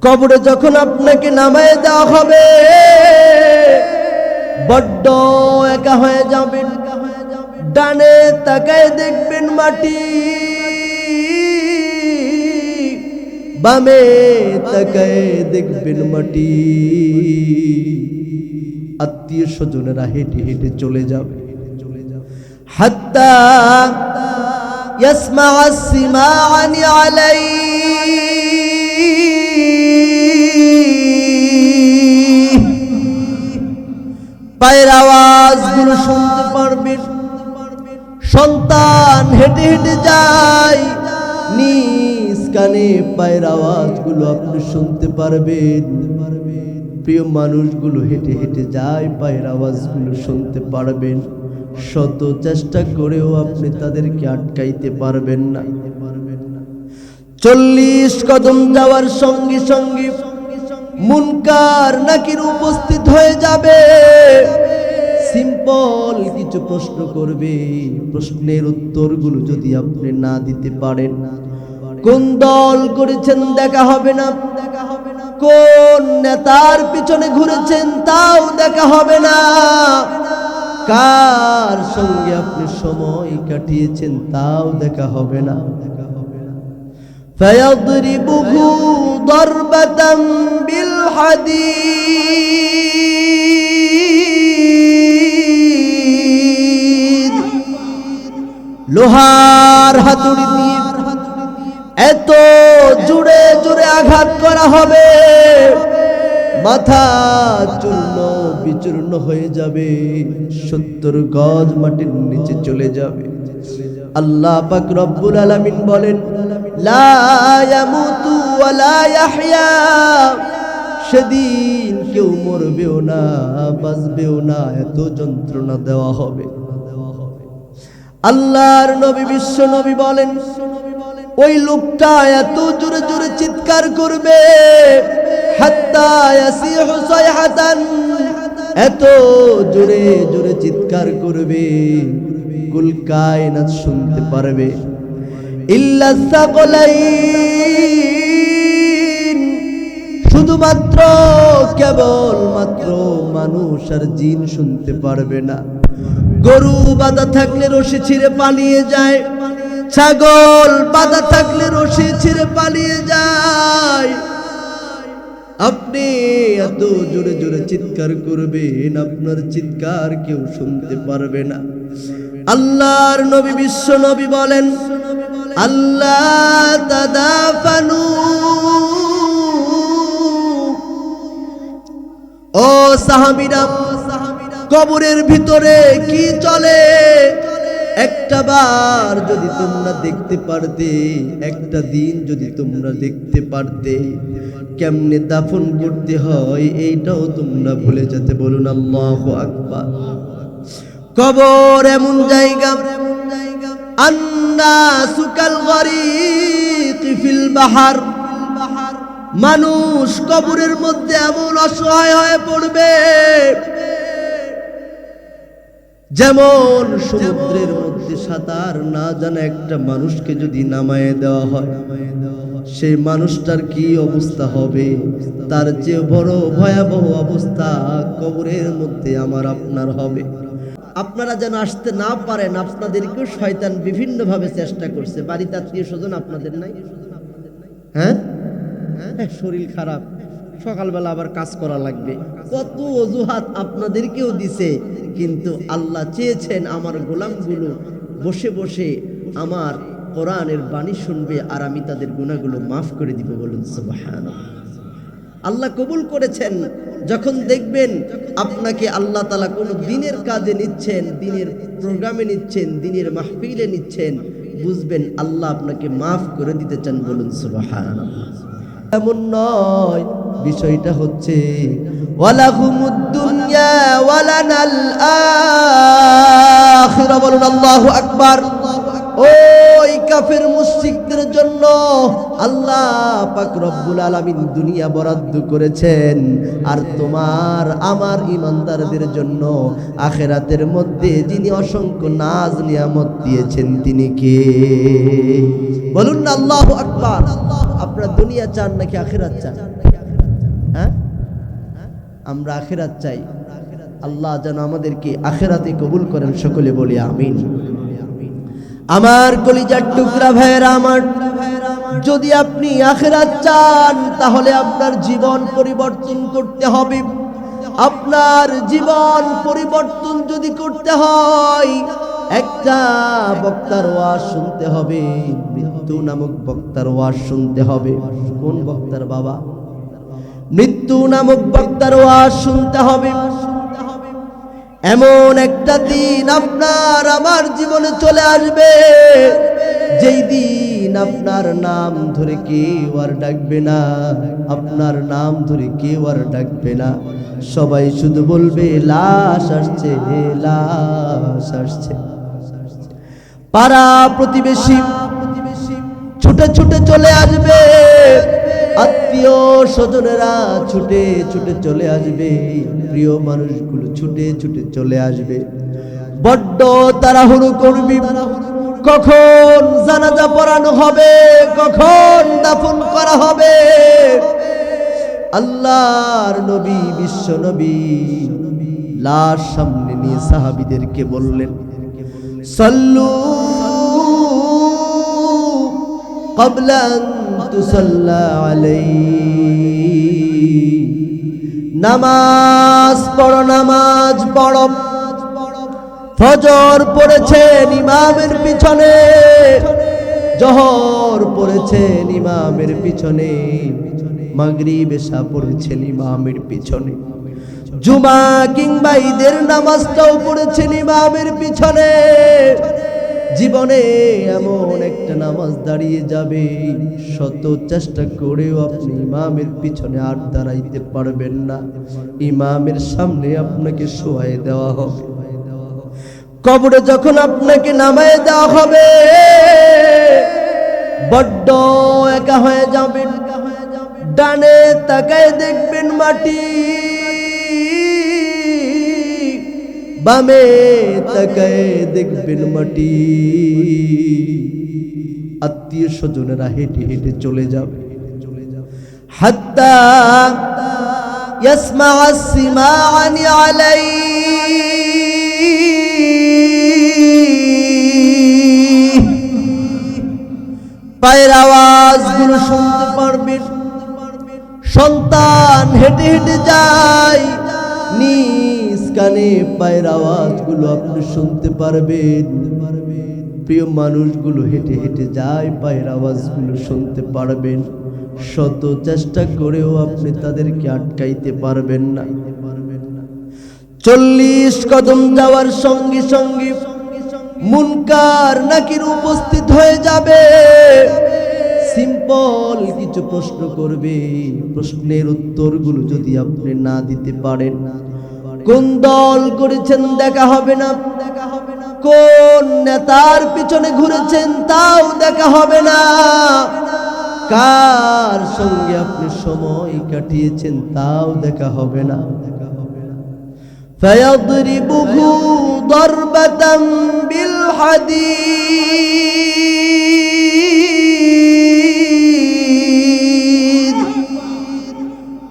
কবরে যখন আপনাকে নামায় দেওয়া হবে বড্ড একা হয়ে যাবেন। ডানে তাকায় দেখবেন মাটি, বামে তাকায় দেখবেন মাটি। আত্মীয় স্বজনেরা হেঁটে হেঁটে চলে যাবে। হাত্তা ইয়াসমা আসমাআনি আলাইহি, পায়ের আওয়াজগুলো শুনতে পারবেন। সন্তান হেঁটে হেঁটে যায়, নিজ কানে পায়ের আওয়াজগুলো আপনি শুনতে পারবেন। প্রিয় মানুষগুলো হেঁটে হেঁটে যায়, পায়ের আওয়াজগুলো শুনতে পারবেন। শত চেষ্টা করেও আপনি তাদেরকে আটকাইতে পারবেন না। 40 কদম যাওয়ার সঙ্গে সঙ্গে মুনকার নাকির উপস্থিত হয়ে যাবে। সিম্পল কিছু প্রশ্ন করবে, প্রশ্নের উত্তরগুলো যদি আপনি না দিতে পারেন, কোন দল করেছেন দেখা হবে না, কোন নেতার পিছনে ঘুরেছেন তাও দেখা হবে না, কার সঙ্গে আপনি সময় কাটিয়েছেন তাও দেখা হবে না। ফায়াদরিবুহু দারবাতাম বিল হাদীদ, লোহার হাতুড়ি দিয়ে এত জোরে জোরে আঘাত করা হবে, মাথা চূর্ণ বিচূর্ণ হয়ে যাবে, 70 গজ মাটির নিচে চলে যাবে। আল্লাহ পাক রব্বুল আলামিন বলেন, লা ইয়ামুতু ওয়া লা ইয়াহইয়া, সেদিন কেউ মরবেও না বাঁচবেও না, এত যন্ত্রণা দেওয়া হবে। আল্লাহর নবী বিশ্ব নবী বলেন, ওই লোকটা এত জোরে জোরে চিৎকার করবে, হাত্তা ইয়াসিহু সায়হাতান, এত জোরে জোরে চিৎকার করবে কুল কায়নাত শুনতে পারবে। ইল্লা সাকলাইন, শুধুমাত্র কেবলমাত্র মানুষ আর জিন শুনতে পারবে না। গরু বাঁধা থাকলে রশি ছিঁড়ে পালিয়ে যায়, ছাগল বাঁধা থাকলে রশি ছিঁড়ে পালিয়ে যায়। আপনি এত জোরে জোরে চিৎকার করবেন, আপনার চিৎকার কেউ শুনতে পারবে না। আল্লাহর নবী বিশ্ব নবী বলেন, আল্লাহ তাদাফানু, ও সাহাবীরা, কবরের ভিতরে কি চলে একটা বার যদি তোমরা দেখতে পারতে, একটা দিন যদি তোমরা দেখতে পারতে, কেমনে দাফন করতে হয় এইটাও তোমরা ভুলে যেতে। বলুন আল্লাহু আকবার। কবর এমন জায়গা, আন্নাসু কাল গরীক ফিল বাহার, মানুষ কবরের মধ্যে এমন অসহায় হয়ে পড়বে যেমন সমুদ্রের মধ্যে সাঁতার না জানা একটা মানুষকে যদি নামায়ে দেওয়া হয়, সেই মানুষটার কি অবস্থা হবে, তার চেয়ে বড় ভয়াবহ অবস্থা কবরের মধ্যে আমার আপনার হবে। আপনারা যেন আসতে না পারেন, আপনাদেরকেও শয়তান বিভিন্ন ভাবে চেষ্টা করছে। বাড়িতে আত্মীয় স্বজন আপনাদের নাই? হ্যাঁ, শরীর খারাপ, সকালবেলা আবার কাজ করা লাগবে, কত অজুহাত আপনাদেরকেও দিছে। কিন্তু আল্লাহ চেয়েছেন আমার গোলামগুলো বসে বসে আমার কোরআনের বাণী শুনবে, আর আমি তাদের গুনাহগুলো মাফ করে দিব। বলুন সুবহানাল্লাহ। আল্লাহ কবুল করেছেন। যখন দেখবেন আপনাকে আল্লাহ তাআলা কোনো দিনের কাজে নিচ্ছেন, দিনের প্রোগ্রামে নিচ্ছেন, দিনের মাহফিলে নিচ্ছেন, বুঝবেন আল্লাহ আপনাকে মাফ করে দিতে চান। বলুন সুবহানাল্লাহ। এমন নয়, বিষয়টা হচ্ছে ওয়ালাহুমুদ দুনিয়া ওয়ালানাল আখিরা। বলুন আল্লাহু আকবার। ওই কাফের মুশরিকদের জন্য আল্লাহ পাক রব্বুল আলামিন দুনিয়া বরাদ্দ করেছেন, আর তোমার আমার ঈমানদারদের জন্য আখিরাতের মধ্যে যিনি অসংখ্য নাজ নিয়ামত দিয়েছেন তিনি কে? বলুন না আল্লাহু আকবার। আপনারা দুনিয়া চান নাকি আখিরাত চান? হ্যাঁ, আমরা আখিরাত চাই। আল্লাহ যেন আমাদেরকে আখিরাতে কবুল করেন, সকলে বলি আমিন। আমার কলিজার টুকরা ভাইয়েরা আমার, যদি আপনি আখিরাত চান তাহলে আপনার জীবন পরিবর্তন করতে হবে। আপনার জীবন পরিবর্তন যদি করতে হয়, একটা বক্তার ওয়াজ শুনতে হবে, মৃত্যু নামক বক্তার ওয়াজ শুনতে হবে। কোন বক্তার বাবা? মৃত্যু নামক বক্তার ওয়াজ শুনতে হবে। এমন একটা দিন আপনার আমার জীবনে চলে আসবে, যেই দিন আপনার নাম ধরে কেউ আর ডাকবে না, আপনার নাম ধরে কেউ আর ডাকবে না। সবাই শুধু বলবে লাশ আসছে, লাশ আসছে। পাড়া প্রতিবেশী ছুটে ছুটে চলে আসবে, আত্মীয় স্বজনেরা ছুটে ছুটে চলে আসবে, প্রিয় মানুষগুলো ছুটে ছুটে চলে আসবে। বড্ড তাড়াহুড়ো করবি, কখন জানাজা পড়ানো হবে, কখন দাফন করা হবে। আল্লাহর নবী, বিশ্ব নবী লাশ সামনে নিয়ে সাহাবীদেরকে বললেন, সাল্লু ক্বাবলা আন তুসাল্লা আলাইহি, নামাজ পড়ো, নামাজ পড়ো। ফজর পড়েছেন ইমামের পিছনে, জোহর পড়েছেন ইমামের পিছনে, মাগরিব এশা পড়েছেন ইমামের পিছনে, জুমা কিংবা ঈদের নামাজটাও পড়েছেন ইমামের পিছনে। জীবনে এমন একটা নামাজ দাঁড়িয়ে যাবে, শত চেষ্টা করেও আপনি ইমামের পিছনে আর দাঁড়াইতে পারবেন না। ইমামের সামনে আপনাকে শোয়াই দেওয়া হবে। কবরে যখন আপনাকে নামায় দেওয়া হবে, বড্ড একা হয়ে যাবেন। ডানে তাকায় দেখবেন মাটি, বামে তাকায় দেখবেন মাটি। আত্মীয় স্বজনেরা হেঁটে হেঁটে চলে যাবে, হাত্তা ইয়াসমা আসমাআনি আলাইহি, পায়ের আওয়াজগুলো শুনতে পারবেন। সন্তান হেঁটে হেঁটে যায়, নিজ কানে পায়ের আওয়াজগুলো আপনি শুনতে পারবেন। প্রিয় মানুষগুলো হেঁটে হেঁটে যায়, পায়ের আওয়াজগুলো শুনতে পারবেন। শত চেষ্টা করেও আপনি তাদেরকে আটকাইতে পারবেন না। 40 কদম যাওয়ার সঙ্গে সঙ্গে মুনকার নাকির উপস্থিত হয়ে যাবে। সিম্পল কিছু প্রশ্ন করবে, প্রশ্নের উত্তরগুলো যদি আপনি না দিতে পারেন, কোন দল করেছেন দেখা হবে না, কোন নেতার পিছনে ঘুরেছেন তাও দেখা হবে না, কার সঙ্গে আপনি সময় কাটিয়েছেন তাও দেখা হবে না। ফায়াদরিবুহু দারবাতাম বিল হাদীদ,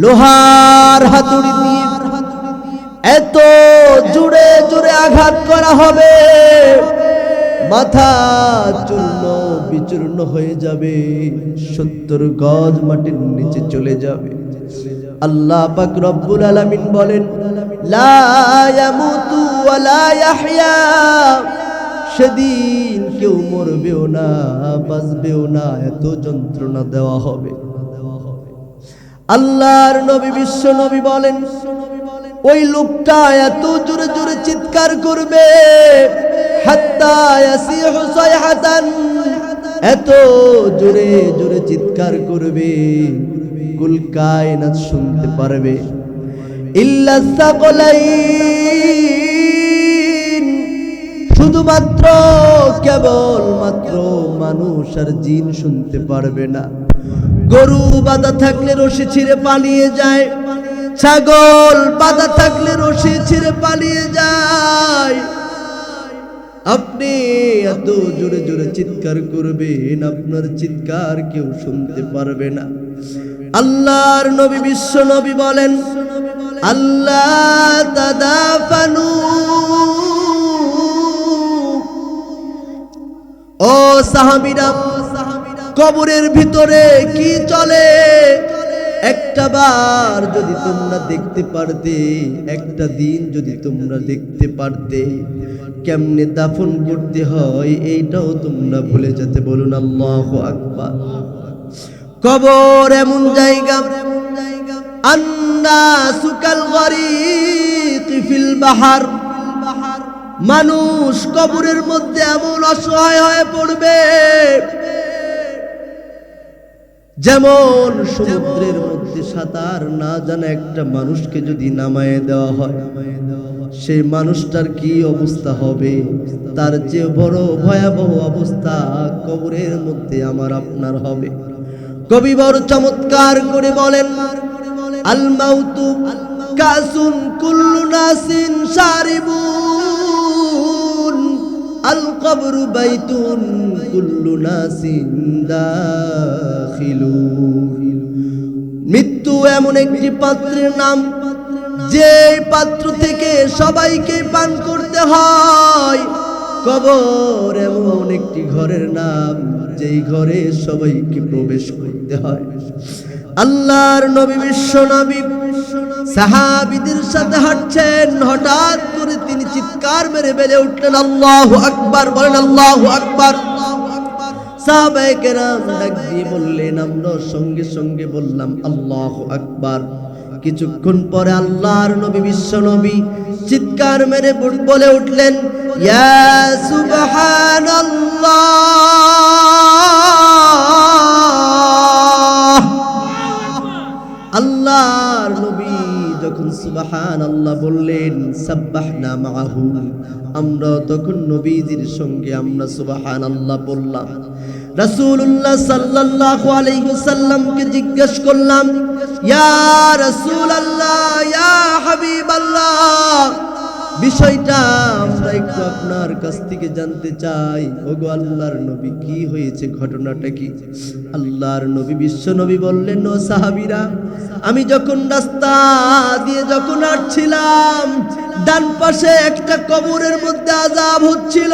লোহার হাতুড়ি দিয়ে এত জোরে জোরে আঘাত করা হবে, মাথা চূর্ণ বিচূর্ণ হয়ে যাবে, 70 গজ মাটির নিচে চলে যাবে। আল্লাহ পাক রব্বুল আলামিন বলেন, লা ইয়ামুতু ওয়া লা ইয়াহইয়া, সেদিন কেউ মরবেও না বাঁচবেও না, এত যন্ত্রণা দেওয়া হবে। আল্লাহর নবী বিশ্ব নবী বলেন, ওই লোকটা এত জোরে জোরে চিৎকার করবে, হাত্তা ইয়াসিহু সায়হাতান, এত জোরে জোরে চিৎকার করবে কুল কায়নাত শুনতে পারবে। ইল্লা সাকলাইন, শুধুমাত্র কেবলমাত্র মানুষ আর জিন শুনতে পারবে না। গরু বাঁধা থাকলে রশি ছিঁড়ে পালিয়ে যায়, ছাগল বাঁধা থাকলে রশি ছিঁড়ে পালিয়ে যায়। আপনি এত জোরে জোরে চিৎকার করবেন, আপনার চিৎকার কেউ শুনতে পারবে না। আল্লাহর নবী বিশ্ব নবী বলেন, আল্লাহ তাদাফানু, ও সাহাবীরা, কবরের ভিতরে কি চলে একটা বার যদি তোমরা দেখতে পারতে, একটা দিন যদি তোমরা দেখতে পারতে, কেমনে দাফন করতে হয় এইটাও তোমরা ভুলে যেতে। বলুন আল্লাহু আকবার। কবর এমন জায়গা, আন্নাসু কাল গরীক ফিল বাহার, মানুষ কবরের মধ্যে এমন অসহায় হয়ে পড়বে যেমন সমুদ্রের মধ্যে সাঁতার না জানা একটা মানুষকে যদি নামায়ে দেওয়া হয়, সেই মানুষটার কি অবস্থা হবে, তার চেয়ে বড় ভয়াবহ অবস্থা কবরের মধ্যে আমার আপনার হবে। কবি বড় চমৎকার করে বলেন, আল মাউতু কাসুন কুল্লু নাসিন শারিবুন, আল কবরু বাইতুন কুল্লু নাসিন দাখিলুন। মৃত্যু এমন একটি পাত্রের নাম, যে পাত্র থেকে সবাইকে পান করতে হয়। কবর এমন একটি ঘরের নাম, যেই ঘরে সবাইকে প্রবেশ করতে হয়। আল্লাহর নবী বিশ্ব নবী সাহাবীদের সাথে হাঁটছেন, হঠাৎ করে তিনি চিৎকার মেরে বেড়ে উঠলেন, আল্লাহু আকবার। বলেন আল্লাহু আকবার। সাহাবায়ে কেরাম ডাক দিয়ে বললেন, আমরা সঙ্গে সঙ্গে বললাম আল্লাহু আকবার। কিছুক্ষণ পরে আল্লাহর নবী বিশ্ব নবী চিৎকার মেরে বলে উঠলেন, ইয়া সুবহানাল্লাহ। আল্লাহর নবী যখন সুবহানাল্লাহ বললেন, সাব্বাহনা মাআহু, আমরা তখন নবীজির সঙ্গে আমরা সুবহানাল্লাহ বললাম। রাসূলুল্লাহ সাল্লাল্লাহু আলাইহি ওয়াসাল্লামকে জিজ্ঞেস করলাম, ইয়া রাসূলুল্লাহ, ইয়া হাবিবাল্লাহ, বিষয়টা আমরা একটু আপনার কাছ থেকে জানতে চাই। ওগো আল্লাহর নবী, কি হয়েছে, ঘটনাটা কি? আল্লাহর নবী বিশ্ব নবী বললেন, ও সাহাবীরা, আমি যখন রাস্তা দিয়ে যখন আসছিলাম, ডান পাশে একটা কবরের মধ্যে আযাব হচ্ছিল।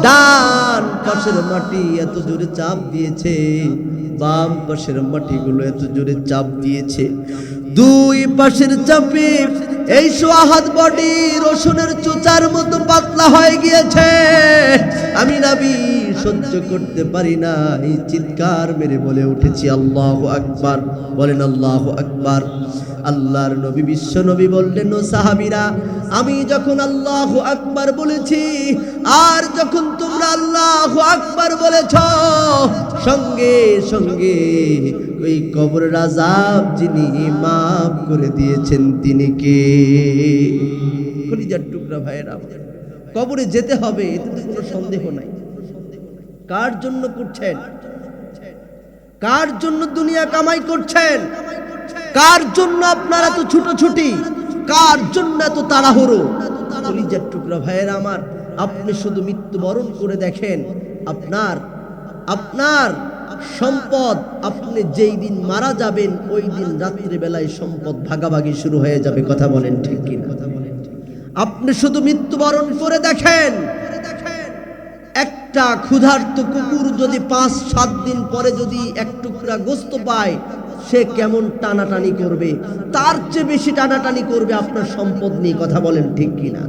ডান পাশের মাটি এত জোরে চাপ দিয়েছে, বাম পাশের মাটিগুলো এত জোরে চাপ দিয়েছে, দুই পাশের চাপে এই সোয়াহাত বডি রসুনের চোচার মতো পাতলা হয়ে গিয়েছে। আমি নবী সহ্য করতে পারি না, এই চিৎকার মেরে বলে উঠেছি আল্লাহু আকবার। বলেন আল্লাহু আকবার। আল্লাহর নবী বিশ্ব নবী বললেন, ও সাহাবীরা, আমি যখন আল্লাহু আকবার বলেছি আর যখন তোমরা আল্লাহু আকবার বলেছ, সঙ্গে সঙ্গে ওই কবরের আযাব যিনি মাফ করে দিয়েছেন তিনি কে? কলিজার টুকরা ভাইয়েরা, কবরে যেতে হবে, এতে তো কোনো সন্দেহ নাই। কার জন্য করছেন? কার জন্য দুনিয়া কামাই করছেন? কার জন্য আপনার এত ছুটোছুটি? কার জন্য এত তাড়াহুড়ো? কলিজার টুকরা ভাইয়েরা আমার, আপনি শুধু মৃত্যুবরণ করে দেখেন, আপনার সম্পদ, আপনি যেই দিন মারা যাবেন ওই দিন রাত্রি বেলায় সম্পদ ভাগাভাগি শুরু হয়ে যাবে। কথা বলেন ঠিক কিনা? আপনি শুধু মৃত্যুবরণ করে দেখেন, একটা ক্ষুধার্ত কুকুর যদি 5-7 দিন পরে যদি এক টুকরা গোস্ত পায়, সে কেমন টানাটানি করবে, তার চেয়ে বেশি টানাটানি করবে আপনার সম্পদ নিয়ে। কথা বলেন ঠিক কিনা?